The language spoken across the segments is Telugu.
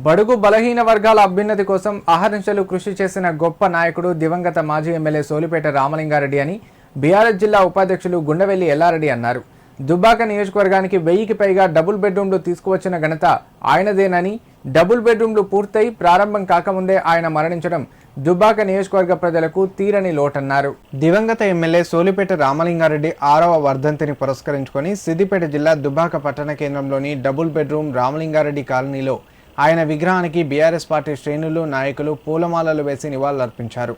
బడుగు బలహీన వర్గాల అభ్యున్నతి కోసం అహర్నిశలు కృషి చేసిన గొప్ప నాయకుడు దివంగత మాజీ ఎమ్మెల్యే సోలిపేట రామలింగారెడ్డి అని బీఆర్ఎస్ జిల్లా ఉపాధ్యక్షులు గుండవెల్లి ఎల్లారెడ్డి అన్నారు. దుబ్బాక నియోజకవర్గానికి 1000కి పైగా డబుల్ బెడ్రూమ్లు తీసుకువచ్చిన ఘనత ఆయనదేనని, డబుల్ బెడ్రూమ్లు పూర్తయి ప్రారంభం కాకముందే ఆయన మరణించడం దుబ్బాక నియోజకవర్గ ప్రజలకు తీరని లోటన్నారు. దివంగత ఎమ్మెల్యే సోలిపేట రామలింగారెడ్డి 6వ వర్ధంతిని పురస్కరించుకొని సిద్దిపేట జిల్లా దుబ్బాక పట్టణ కేంద్రంలోని డబుల్ బెడ్రూమ్ రామలింగారెడ్డి కాలనీలో ఆయన విగ్రహానికి బీఆర్ఎస్ పార్టీ శ్రేణులు, నాయకులు పూలమాలలు వేసి నివాళులర్పించారు.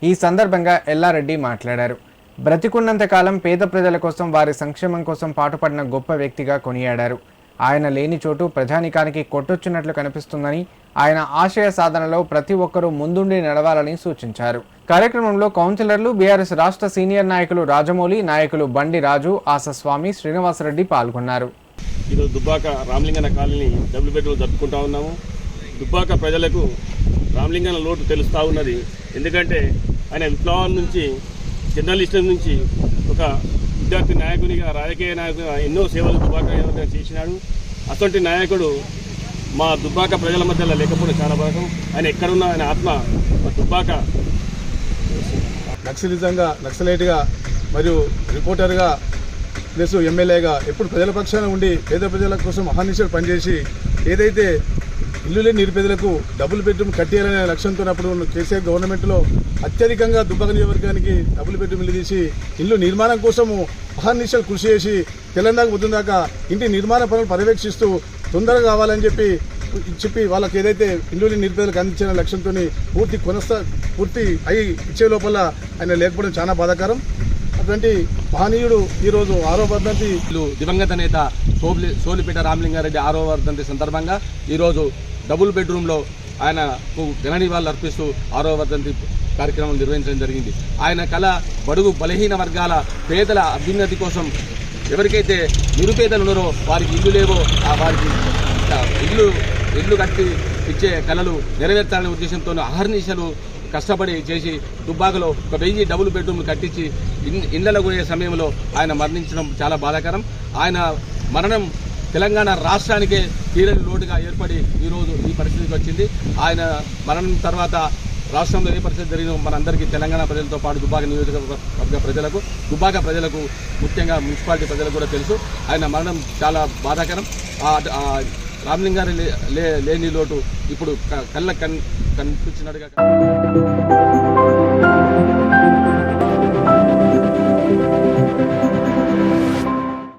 ఈ సందర్భంగా ఎల్లారెడ్డి మాట్లాడారు. బ్రతికున్నంత కాలం పేద ప్రజల కోసం, వారి సంక్షేమం కోసం పాటుపడిన గొప్ప వ్యక్తిగా కొనియాడారు. ఆయన లేని చోటు ప్రజానికానికి కొట్టొచ్చినట్లు కనిపిస్తుందని, ఆయన ఆశయ సాధనలో ప్రతి ఒక్కరూ ముందుండి నడవాలని సూచించారు. కార్యక్రమంలో కౌన్సిలర్లు, బీఆర్ఎస్ రాష్ట్ర సీనియర్ నాయకులు రాజమౌళి, నాయకులు బండి రాజు, ఆసస్వామి, శ్రీనివాసరెడ్డి పాల్గొన్నారు. ఈరోజు Dubbaka Ramalinganna colony double bedroom జరుపుకుంటా ఉన్నాము. దుబ్బాక ప్రజలకు రామలింగన్న లోటు తెలుస్తూ ఉన్నది. ఎందుకంటే ఆయన విప్లవం నుంచి, జర్నలిస్టుల నుంచి ఒక విద్యార్థి నాయకునిగా, రాజకీయ నాయకునిగా ఎన్నో సేవలు దుబ్బాక చేసినాడు. అటువంటి నాయకుడు మా దుబ్బాక ప్రజల మధ్యలో లేకపోవడం చాలా భాగం. ఆయన ఎక్కడున్నా ఆయన ఆత్మ మా దుబ్బాక నక్సలైట్గా మరియు రిపోర్టర్గా ప్లస్ ఎమ్మెల్యేగా ఎప్పుడు ప్రజల పక్షాన ఉండి పేద ప్రజల కోసం అహర్నిశలు పనిచేసి ఏదైతే ఇల్లు లేని నిరుపేదలకు డబుల్ బెడ్రూమ్ కట్టేయాలనే లక్ష్యంతో అప్పుడు కేసీఆర్ గవర్నమెంట్లో అత్యధికంగా దుబ్బాక నియోజకవర్గానికి డబుల్ బెడ్రూమ్ ఇల్లు తీసి ఇల్లు నిర్మాణం కోసము అహర్నిశలు కృషి చేసి తెలంగాణ పొద్దుదాకా ఇంటి నిర్మాణ పనులు పర్యవేక్షిస్తూ తొందరగా కావాలని చెప్పి వాళ్ళకి ఏదైతే ఇల్లు లేని నిరుపేదలకు అందించిన లక్ష్యంతో పూర్తి అయి ఇచ్చే లోపల ఆయన లేకపోవడం చాలా బాధాకరం. అటువంటి మహనీయుడు ఈరోజు 6వ వర్ధంతి దివంగత నేత సోలిపేట రామలింగారెడ్డి 6వ వర్ధంతి సందర్భంగా ఈరోజు డబుల్ బెడ్రూమ్లో ఆయనకు ఘన నివాళులు అర్పిస్తూ 6వ వర్ధంతి కార్యక్రమం నిర్వహించడం జరిగింది. ఆయన కళ బడుగు బలహీన వర్గాల పేదల అభ్యున్నతి కోసం, ఎవరికైతే నిరుపేదలు ఉన్నారో వారికి ఇల్లు లేవో వారికి ఇల్లు కట్టి ఇచ్చే కళలు నెరవేర్చాలనే ఉద్దేశంతో అహర్నిశలు కష్టపడి చేసి దుబ్బాకలో ఒక 1000 డబుల్ బెడ్రూమ్లు కట్టించి ఇళ్లలో పోయే సమయంలో ఆయన మరణించడం చాలా బాధాకరం. ఆయన మరణం తెలంగాణ రాష్ట్రానికే తీరని లోటుగా ఏర్పడి ఈరోజు ఈ పరిస్థితికి వచ్చింది. ఆయన మరణం తర్వాత రాష్ట్రంలో ఏ పరిస్థితి జరిగిన మనందరికీ, తెలంగాణ ప్రజలతో పాటు దుబ్బాక నియోజకవర్గ ప్రజలకు, దుబ్బాక ప్రజలకు, ముఖ్యంగా మున్సిపాలిటీ ప్రజలకు కూడా తెలుసు. ఆయన మరణం చాలా బాధాకరం. రామలింగారెడ్డి లేని లోటు ఇప్పుడు కళ్ళకు కనిపించినట్టుగా